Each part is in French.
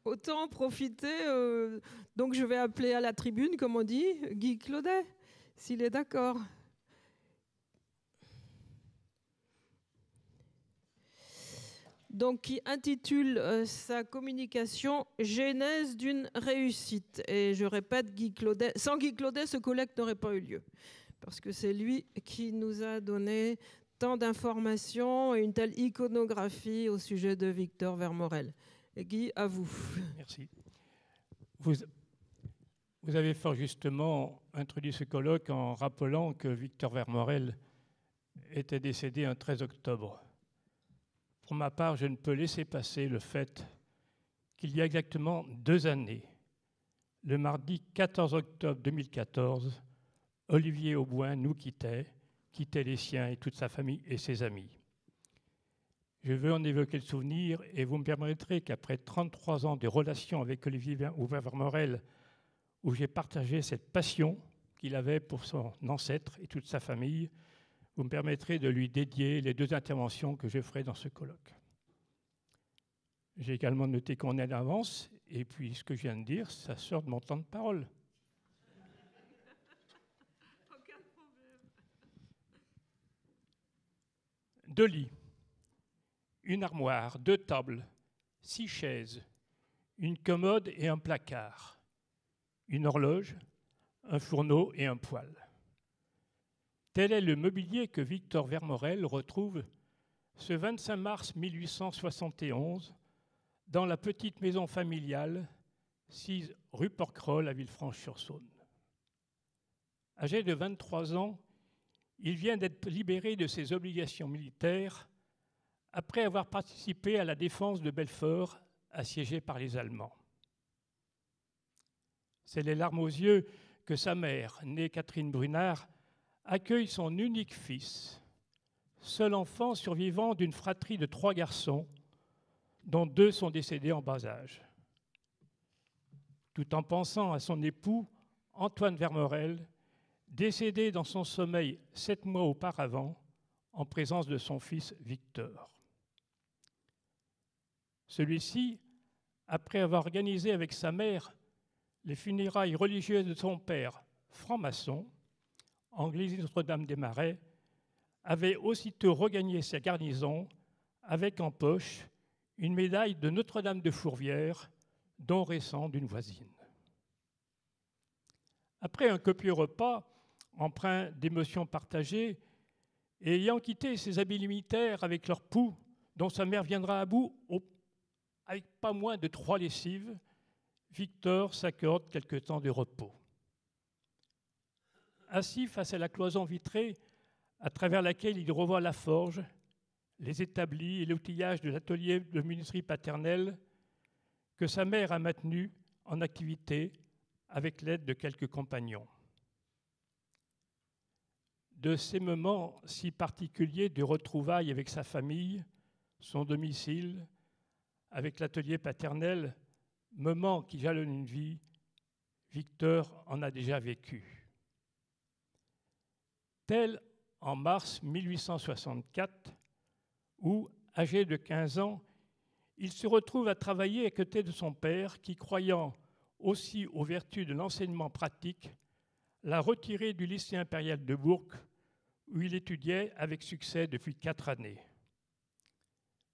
Autant en profiter. Donc je vais appeler à la tribune, comme on dit, Guy Claudet, s'il est d'accord. Donc qui intitule sa communication Genèse d'une réussite. Et je répète, Guy Claudet, sans Guy Claudet, ce colloque n'aurait pas eu lieu. Parce que c'est lui qui nous a donné tant d'informations et une telle iconographie au sujet de Victor Vermorel. Et Guy, à vous. Merci. Vous avez fort justement introduit ce colloque en rappelant que Victor Vermorel était décédé un 13 octobre. Pour ma part, je ne peux laisser passer le fait qu'il y a exactement 2 années, le mardi 14 octobre 2014, Olivier Auboin nous quittait les siens et toute sa famille et ses amis. Je veux en évoquer le souvenir et vous me permettrez qu'après 33 ans de relation avec Olivier Vermorel, où j'ai partagé cette passion qu'il avait pour son ancêtre et toute sa famille, vous me permettrez de lui dédier les 2 interventions que je ferai dans ce colloque. J'ai également noté qu'on est en avance, et puis ce que je viens de dire, ça sort de mon temps de parole. Aucun problème. 2 lits, une armoire, 2 tables, 6 chaises, une commode et un placard, une horloge, un fourneau et un poêle. Tel est le mobilier que Victor Vermorel retrouve ce 25 mars 1871 dans la petite maison familiale, 6 rue Porquerolles à Villefranche-sur-Saône. Âgé de 23 ans, il vient d'être libéré de ses obligations militaires après avoir participé à la défense de Belfort, assiégée par les Allemands. C'est les larmes aux yeux que sa mère, née Catherine Brunard, accueille son unique fils, seul enfant survivant d'une fratrie de 3 garçons, dont 2 sont décédés en bas âge. Tout en pensant à son époux, Antoine Vermorel, décédé dans son sommeil 7 mois auparavant, en présence de son fils Victor. Celui-ci, après avoir organisé avec sa mère les funérailles religieuses de son père, franc-maçon, en l'église Notre-Dame-des-Marais, avait aussitôt regagné sa garnison avec en poche une médaille de Notre-Dame de Fourvière, don récent d'une voisine. Après un copieux repas, empreint d'émotions partagées, et ayant quitté ses habits militaires avec leur poux, dont sa mère viendra à bout avec pas moins de 3 lessives, Victor s'accorde quelque temps de repos. Assis face à la cloison vitrée, à travers laquelle il revoit la forge, les établis et l'outillage de l'atelier de menuiserie paternelle que sa mère a maintenu en activité avec l'aide de quelques compagnons. De ces moments si particuliers de retrouvailles avec sa famille, son domicile, avec l'atelier paternel, moments qui jalonnent une vie, Victor en a déjà vécu. Tel en mars 1864, où, âgé de 15 ans, il se retrouve à travailler à côté de son père qui, croyant aussi aux vertus de l'enseignement pratique, l'a retiré du lycée impérial de Bourg, où il étudiait avec succès depuis 4 années.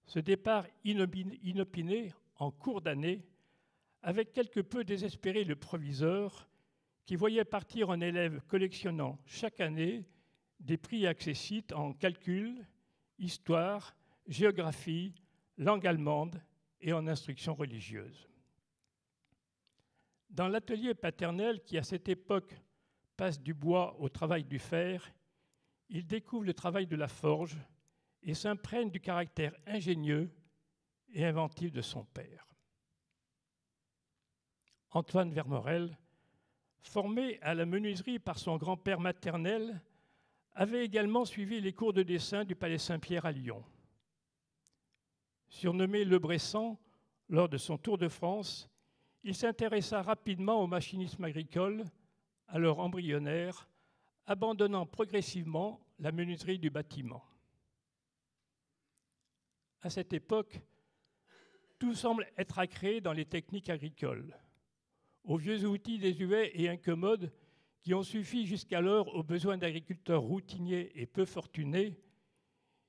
Ce départ inopiné en cours d'année avait quelque peu désespéré le proviseur qui voyait partir un élève collectionnant chaque année des prix accessibles en calcul, histoire, géographie, langue allemande et en instruction religieuse. Dans l'atelier paternel qui, à cette époque, passe du bois au travail du fer, il découvre le travail de la forge et s'imprègne du caractère ingénieux et inventif de son père. Antoine Vermorel, formé à la menuiserie par son grand-père maternel, avait également suivi les cours de dessin du Palais Saint-Pierre à Lyon. Surnommé Le Bressan, lors de son tour de France, il s'intéressa rapidement au machinisme agricole, alors embryonnaire, abandonnant progressivement la menuiserie du bâtiment. À cette époque, tout semble être à créer dans les techniques agricoles. Aux vieux outils désuets et incommodes qui ont suffi jusqu'alors aux besoins d'agriculteurs routiniers et peu fortunés,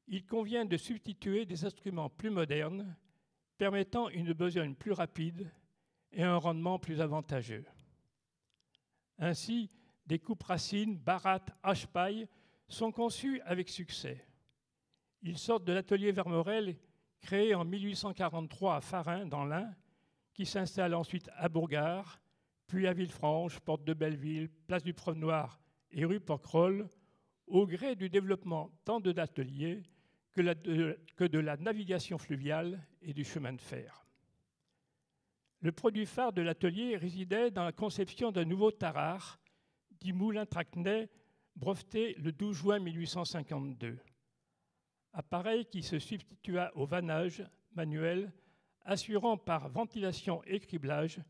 il convient de substituer des instruments plus modernes, permettant une besogne plus rapide et un rendement plus avantageux. Ainsi, des coupes-racines, barattes, hache-paille sont conçus avec succès. Ils sortent de l'atelier Vermorel, créé en 1843 à Farin, dans l'Ain, qui s'installe ensuite à Bourgard, puis à Villefranche, porte de Belleville, place du Promenoir et rue Porquerolles, au gré du développement tant de l'atelier que de la navigation fluviale et du chemin de fer. Le produit phare de l'atelier résidait dans la conception d'un nouveau tarare, dit moulin Tracnay, breveté le 12 juin 1852. Appareil qui se substitua au vannage manuel, assurant par ventilation et criblage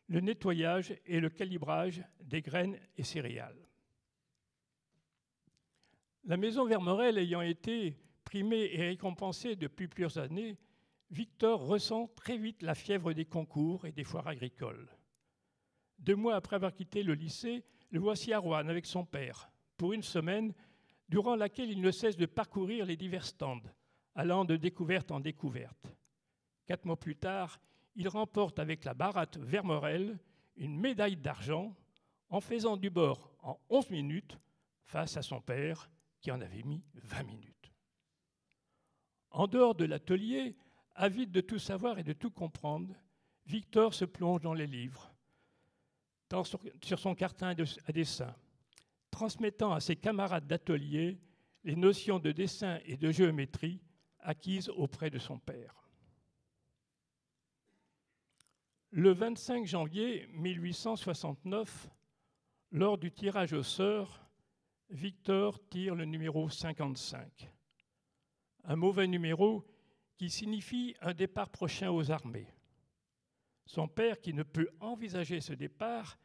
le nettoyage et le calibrage des graines et céréales. La maison Vermorel ayant été primée et récompensée depuis plusieurs années, Victor ressent très vite la fièvre des concours et des foires agricoles. 2 mois après avoir quitté le lycée, le voici à Roanne avec son père, pour une semaine, durant laquelle il ne cesse de parcourir les divers stands, allant de découverte en découverte. 4 mois plus tard, il remporte avec la baratte Vermorel une médaille d'argent en faisant du bord en 11 minutes face à son père qui en avait mis 20 minutes. En dehors de l'atelier, avide de tout savoir et de tout comprendre, Victor se plonge dans les livres, sur son cartin à dessin, transmettant à ses camarades d'atelier les notions de dessin et de géométrie acquises auprès de son père. Le 25 janvier 1869, lors du tirage au sort, Victor tire le numéro 55, un mauvais numéro qui signifie un départ prochain aux armées. Son père, qui ne peut envisager ce départ,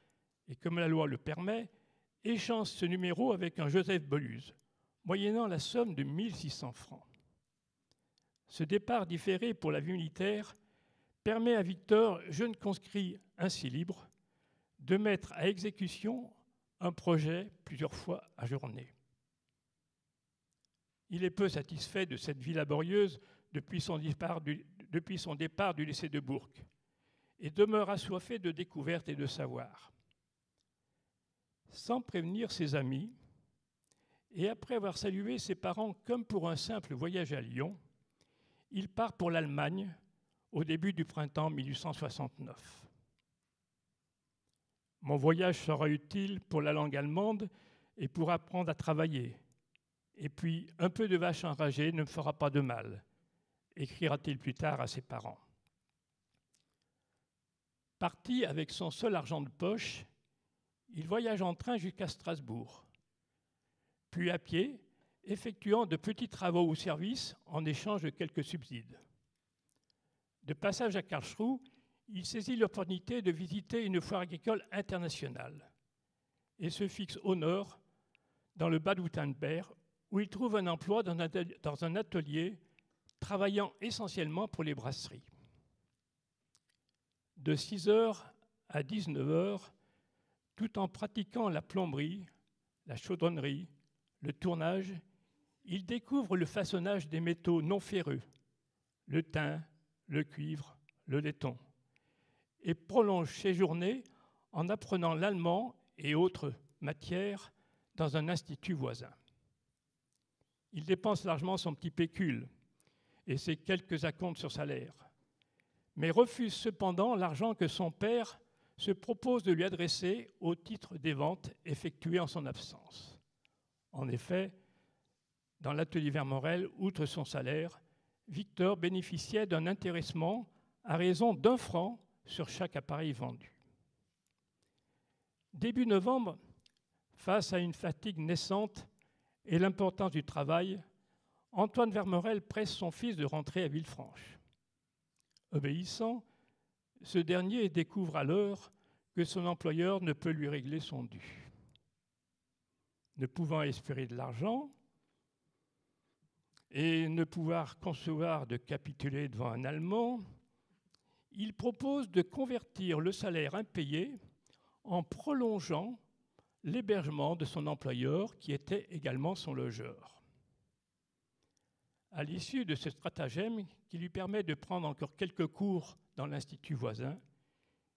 et comme la loi le permet, échange ce numéro avec un Joseph Boluse, moyennant la somme de 1600 francs. Ce départ différé pour la vie militaire permet à Victor, jeune conscrit ainsi libre, de mettre à exécution un projet plusieurs fois ajourné. Il est peu satisfait de cette vie laborieuse depuis son départ du lycée de Bourg et demeure assoiffé de découvertes et de savoir. Sans prévenir ses amis, et après avoir salué ses parents comme pour un simple voyage à Lyon, il part pour l'Allemagne au début du printemps 1869. Mon voyage sera utile pour la langue allemande et pour apprendre à travailler. Et puis, un peu de vache enragée ne me fera pas de mal, écrira-t-il plus tard à ses parents. Parti avec son seul argent de poche, il voyage en train jusqu'à Strasbourg, puis à pied, effectuant de petits travaux ou services en échange de quelques subsides. De passage à Karlsruhe, il saisit l'opportunité de visiter une foire agricole internationale et se fixe au nord, dans le Bade-Württemberg, où il trouve un emploi dans un atelier travaillant essentiellement pour les brasseries. De 6h à 19h, tout en pratiquant la plomberie, la chaudronnerie, le tournage, il découvre le façonnage des métaux non ferreux, le tin, le cuivre, le laiton, et prolonge ses journées en apprenant l'allemand et autres matières dans un institut voisin. Il dépense largement son petit pécule et ses quelques acomptes sur salaire, mais refuse cependant l'argent que son père se propose de lui adresser au titre des ventes effectuées en son absence. En effet, dans l'atelier Vermorel, outre son salaire, Victor bénéficiait d'un intéressement à raison d'1 franc sur chaque appareil vendu. Début novembre, face à une fatigue naissante et l'importance du travail, Antoine Vermorel presse son fils de rentrer à Villefranche. Obéissant, ce dernier découvre alors que son employeur ne peut lui régler son dû. Ne pouvant espérer de l'argent et ne pouvoir concevoir de capituler devant un Allemand, il propose de convertir le salaire impayé en prolongeant l'hébergement de son employeur, qui était également son logeur. À l'issue de ce stratagème, qui lui permet de prendre encore quelques cours dans l'institut voisin,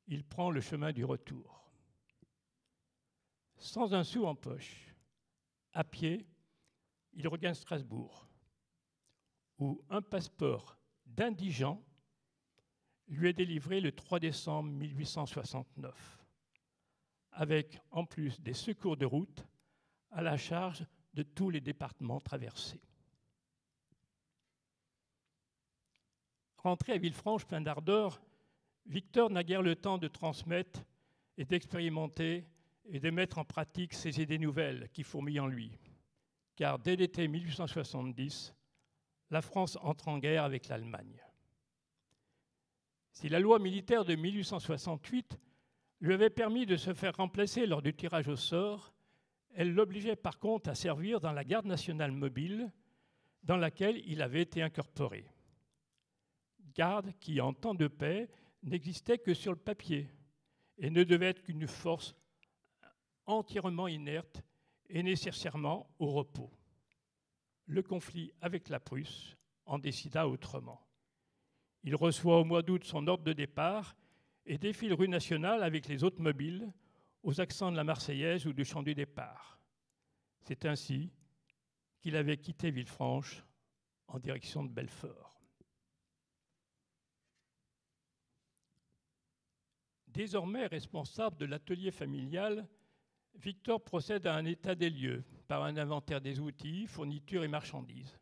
il prend le chemin du retour. Sans un sou en poche, à pied, il regagne Strasbourg, où un passeport d'indigent lui est délivré le 3 décembre 1869, avec en plus des secours de route à la charge de tous les départements traversés. Rentré à Villefranche plein d'ardeur, Victor n'a guère le temps de transmettre et d'expérimenter et de mettre en pratique ces idées nouvelles qui fourmillent en lui. Car dès l'été 1870, la France entre en guerre avec l'Allemagne. Si la loi militaire de 1868 lui avait permis de se faire remplacer lors du tirage au sort, elle l'obligeait par contre à servir dans la garde nationale mobile dans laquelle il avait été incorporé. Garde qui, en temps de paix, n'existait que sur le papier et ne devait être qu'une force entièrement inerte et nécessairement au repos. Le conflit avec la Prusse en décida autrement. Il reçoit au mois d'août son ordre de départ et défile rue nationale avec les autres mobiles aux accents de la Marseillaise ou du chant du départ. C'est ainsi qu'il avait quitté Villefranche en direction de Belfort. Désormais responsable de l'atelier familial, Victor procède à un état des lieux par un inventaire des outils, fournitures et marchandises,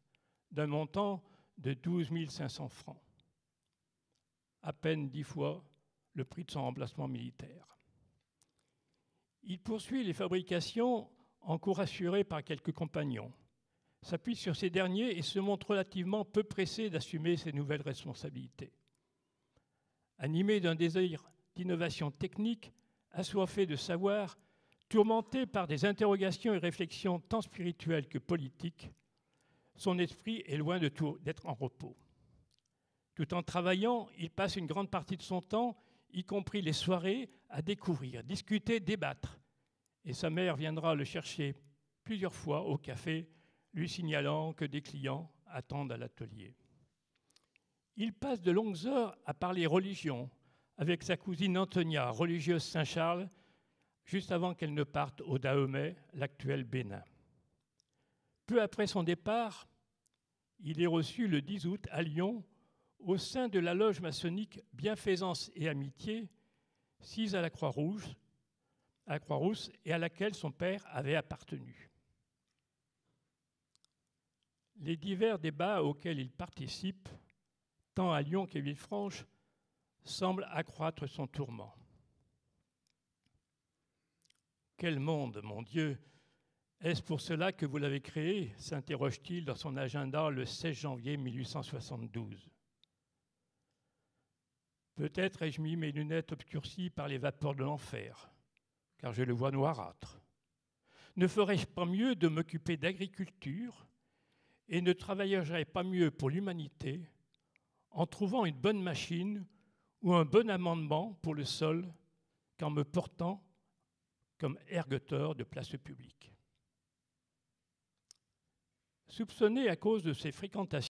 d'un montant de 12 500 francs, à peine 10 fois le prix de son remplacement militaire. Il poursuit les fabrications en cours assuré par quelques compagnons, s'appuie sur ces derniers et se montre relativement peu pressé d'assumer ses nouvelles responsabilités. Animé d'un désir d'innovation technique, assoiffé de savoir, tourmenté par des interrogations et réflexions tant spirituelles que politiques, son esprit est loin d'être en repos. Tout en travaillant, il passe une grande partie de son temps, y compris les soirées, à découvrir, discuter, débattre. Et sa mère viendra le chercher plusieurs fois au café, lui signalant que des clients attendent à l'atelier. Il passe de longues heures à parler religion avec sa cousine Antonia, religieuse Saint-Charles, juste avant qu'elle ne parte au Dahomey, l'actuel Bénin. Peu après son départ, il est reçu le 10 août à Lyon au sein de la loge maçonnique Bienfaisance et Amitié, sise à la Croix-Rousse et à laquelle son père avait appartenu. Les divers débats auxquels il participe, tant à Lyon qu'à Villefranche, semblent accroître son tourment. Quel monde, mon Dieu! Est-ce pour cela que vous l'avez créé ? S'interroge-t-il dans son agenda le 16 janvier 1872. Peut-être ai-je mis mes lunettes obscurcies par les vapeurs de l'enfer, car je le vois noirâtre. Ne ferais-je pas mieux de m'occuper d'agriculture et ne travaillerais-je pas mieux pour l'humanité en trouvant une bonne machine ou un bon amendement pour le sol qu'en me portant comme ergoteur de place publique. Soupçonné à cause de ses fréquentations